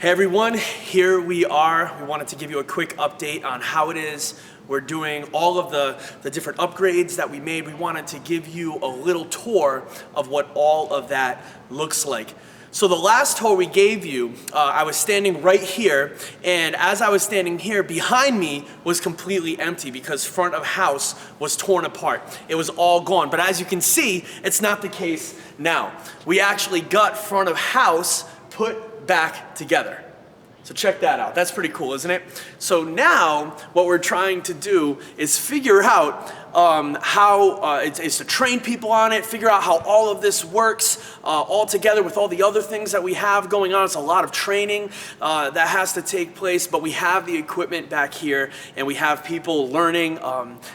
Hey everyone, here we are. We wanted to give you a quick update on how it is we're doing all of the different upgrades that we made. We wanted to give you a little tour of what all of that looks like. So the last tour we gave you, I was standing right here, and as I was standing here, behind me was completely empty because front of house was torn apart. It was all gone. But as you can see, it's not the case now. We actually got front of house put back together. So check that out. That's pretty cool, isn't it? So now what we're trying to do is figure out how it's to train people on it, figure out how all of this works all together with all the other things that we have going on. It's a lot of training that has to take place, but we have the equipment back here and we have people learning.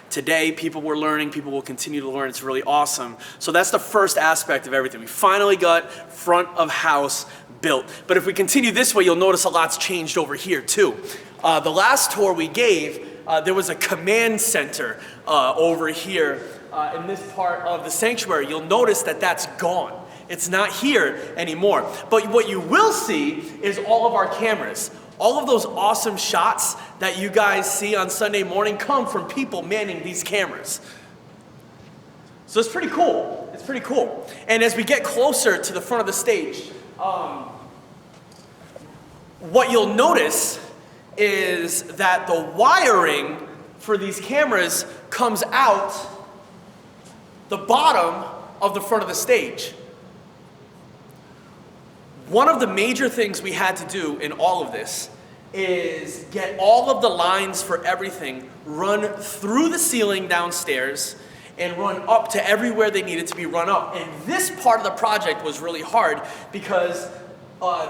Today, people were learning, people will continue to learn. It's really awesome. So that's the first aspect of everything. We finally got front of house built. But if we continue this way, you'll notice a lot's changed over here too. The last tour we gave, there was a command center over here in this part of the sanctuary. You'll notice that that's gone. It's not here anymore. But what you will see is all of our cameras. All of those awesome shots that you guys see on Sunday morning come from people manning these cameras. So it's pretty cool. It's pretty cool. And as we get closer to the front of the stage, what you'll notice is that the wiring for these cameras comes out the bottom of the front of the stage. One of the major things we had to do in all of this is get all of the lines for everything run through the ceiling downstairs and run up to everywhere they needed to be run up. And this part of the project was really hard because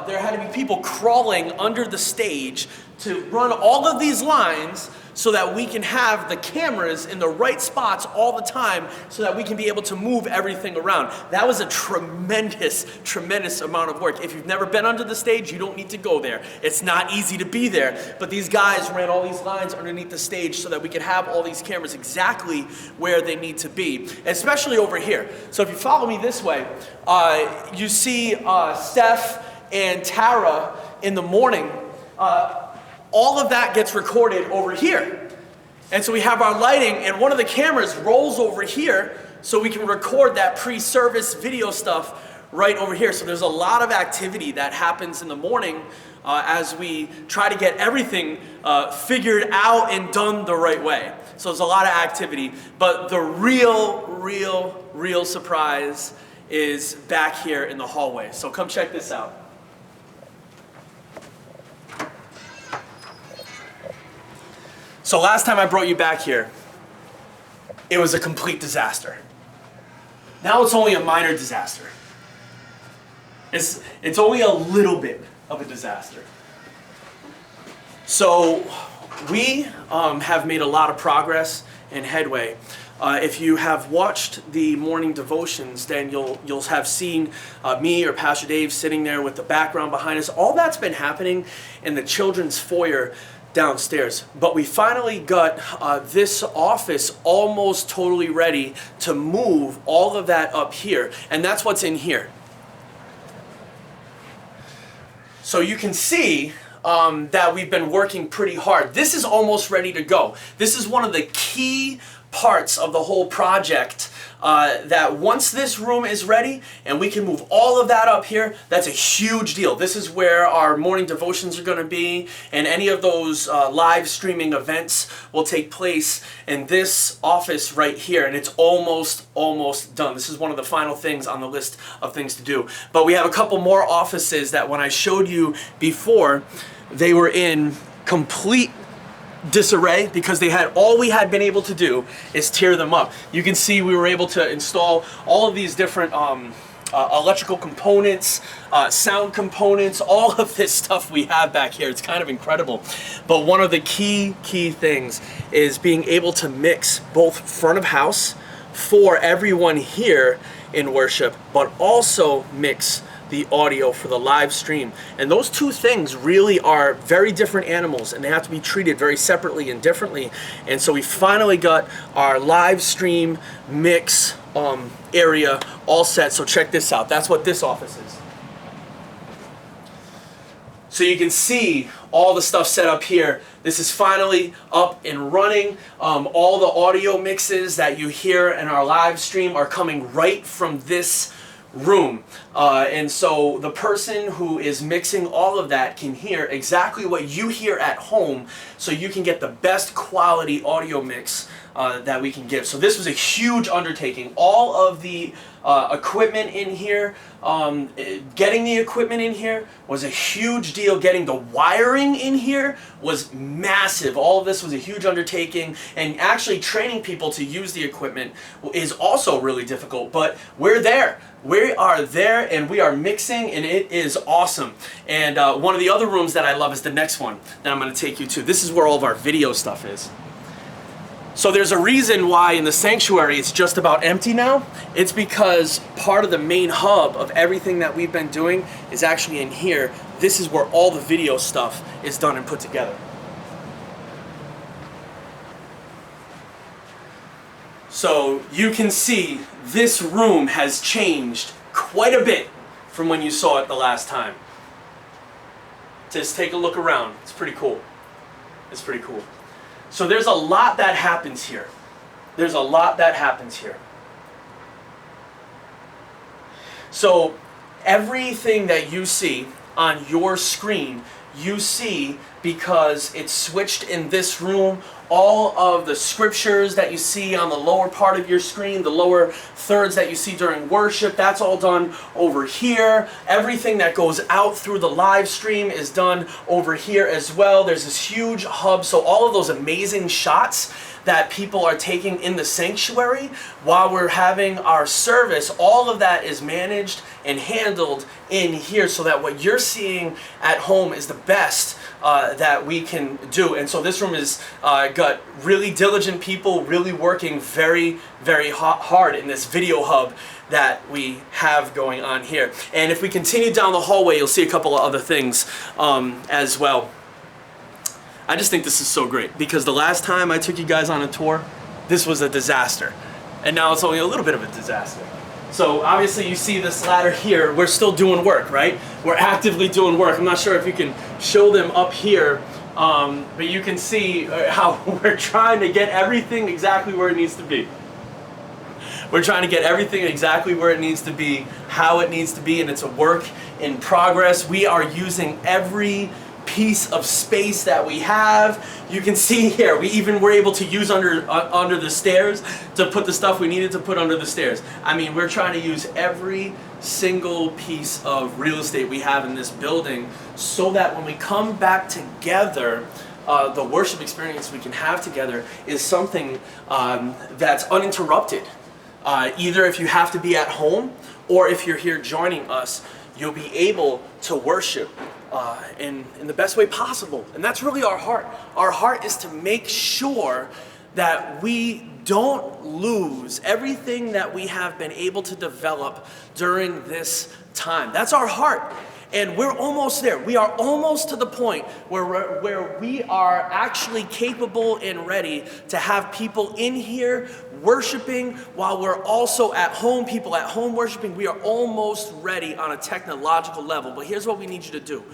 there had to be people crawling under the stage to run all of these lines so that we can have the cameras in the right spots all the time so that we can be able to move everything around. That was a tremendous, tremendous amount of work. If you've never been under the stage, you don't need to go there. It's not easy to be there, but these guys ran all these lines underneath the stage so that we could have all these cameras exactly where they need to be, especially over here. So if you follow me this way, you see Steph and Tara in the morning. All of that gets recorded over here. And so we have our lighting, and one of the cameras rolls over here so we can record that pre-service video stuff right over here. So there's a lot of activity that happens in the morning as we try to get everything figured out and done the right way. So there's a lot of activity, but the real surprise is back here in the hallway. So come check this out. So last time I brought you back here, it was a complete disaster. Now it's only a minor disaster. It's only a little bit of a disaster. So we have made a lot of progress and headway. If you have watched the morning devotions, then you'll have seen me or Pastor Dave sitting there with the background behind us. All that's been happening in the children's foyer downstairs. But we finally got this office almost totally ready to move all of that up here. And that's what's in here. So you can see that we've been working pretty hard. This is almost ready to go. This is one of the key parts of the whole project that once this room is ready and we can move all of that up here, that's a huge deal. This is where our morning devotions are going to be, and any of those live streaming events will take place in this office right here, and it's almost done. This is one of the final things on the list of things to do. But we have a couple more offices that when I showed you before, they were in complete disarray because all we had been able to do is tear them up. You can see we were able to install all of these different electrical components, sound components, all of this stuff we have back here. It's kind of incredible. But one of the key things is being able to mix both front of house for everyone here in worship, but also mix the audio for the live stream. And those two things really are very different animals, and they have to be treated very separately and differently. And so we finally got our live stream mix area all set. So check this out. That's what this office is. So you can see all the stuff set up here. This is finally up and running. All the audio mixes that you hear in our live stream are coming right from this room. And so the person who is mixing all of that can hear exactly what you hear at home, so you can get the best quality audio mix that we can give. So this was a huge undertaking. All of the equipment in here, getting the equipment in here was a huge deal. Getting the wiring in here was massive. All of this was a huge undertaking, and actually training people to use the equipment is also really difficult, but we're there. We are there and we are mixing, and it is awesome. And one of the other rooms that I love is the next one that I'm going to take you to. This is where all of our video stuff is. So there's a reason why in the sanctuary it's just about empty now. It's because part of the main hub of everything that we've been doing is actually in here. This is where all the video stuff is done and put together. So you can see this room has changed quite a bit from when you saw it the last time. Just take a look around. It's pretty cool. It's pretty cool. So there's a lot that happens here. There's a lot that happens here. So everything that you see on your screen, you see because it's switched in this room. All of the scriptures that you see on the lower part of your screen, the lower thirds that you see during worship, that's all done over here. Everything that goes out through the live stream is done over here as well. There's this huge hub, so all of those amazing shots that people are taking in the sanctuary while we're having our service, all of that is managed and handled in here, so that what you're seeing at home is the best that we can do. And so this room is got really diligent people really working very, very hard in this video hub that we have going on here. And if we continue down the hallway, you'll see a couple of other things as well. I just think this is so great, because the last time I took you guys on a tour, this was a disaster. And now it's only a little bit of a disaster. So obviously you see this ladder here, we're still doing work, right? We're actively doing work. I'm not sure if you can show them up here, but you can see how we're trying to get everything exactly where it needs to be. We're trying to get everything exactly where it needs to be, how it needs to be, and it's a work in progress. We are using every piece of space that we have. You can see here, we even were able to use under the stairs to put the stuff we needed to put under the stairs. I mean, we're trying to use every single piece of real estate we have in this building, so that when we come back together, the worship experience we can have together is something that's uninterrupted. Either if you have to be at home, or if you're here joining us, you'll be able to worship in the best way possible. And that's really our heart. Our heart is to make sure that we don't lose everything that we have been able to develop during this time. That's our heart. And we're almost there. We are almost to the point where we are actually capable and ready to have people in here worshiping while we're also at home, people at home worshiping. We are almost ready on a technological level. But here's what we need you to do.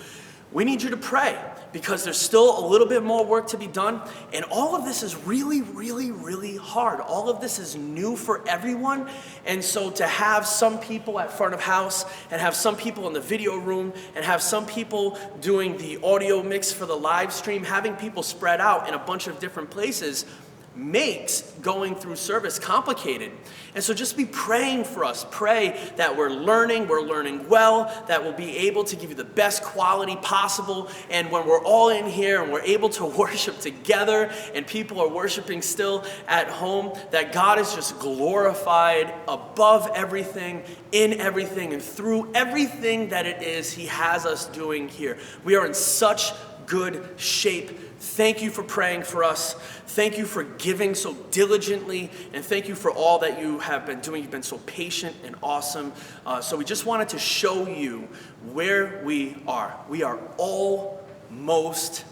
We need you to pray, because there's still a little bit more work to be done. And all of this is really, really, really hard. All of this is new for everyone. And so to have some people at front of house, and have some people in the video room, and have some people doing the audio mix for the live stream, having people spread out in a bunch of different places, makes going through service complicated. And so just be praying for us. Pray that we're learning well, that we'll be able to give you the best quality possible. And when we're all in here and we're able to worship together, and people are worshiping still at home, that God is just glorified above everything, in everything, and through everything that it is He has us doing here. We are in such good shape. Thank you for praying for us. Thank you for giving so diligently, and thank you for all that you have been doing. You've been so patient and awesome. So we just wanted to show you where we are. We are almost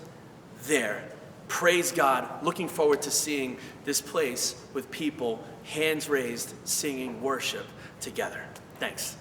there. Praise God. Looking forward to seeing this place with people, hands raised, singing worship together. Thanks.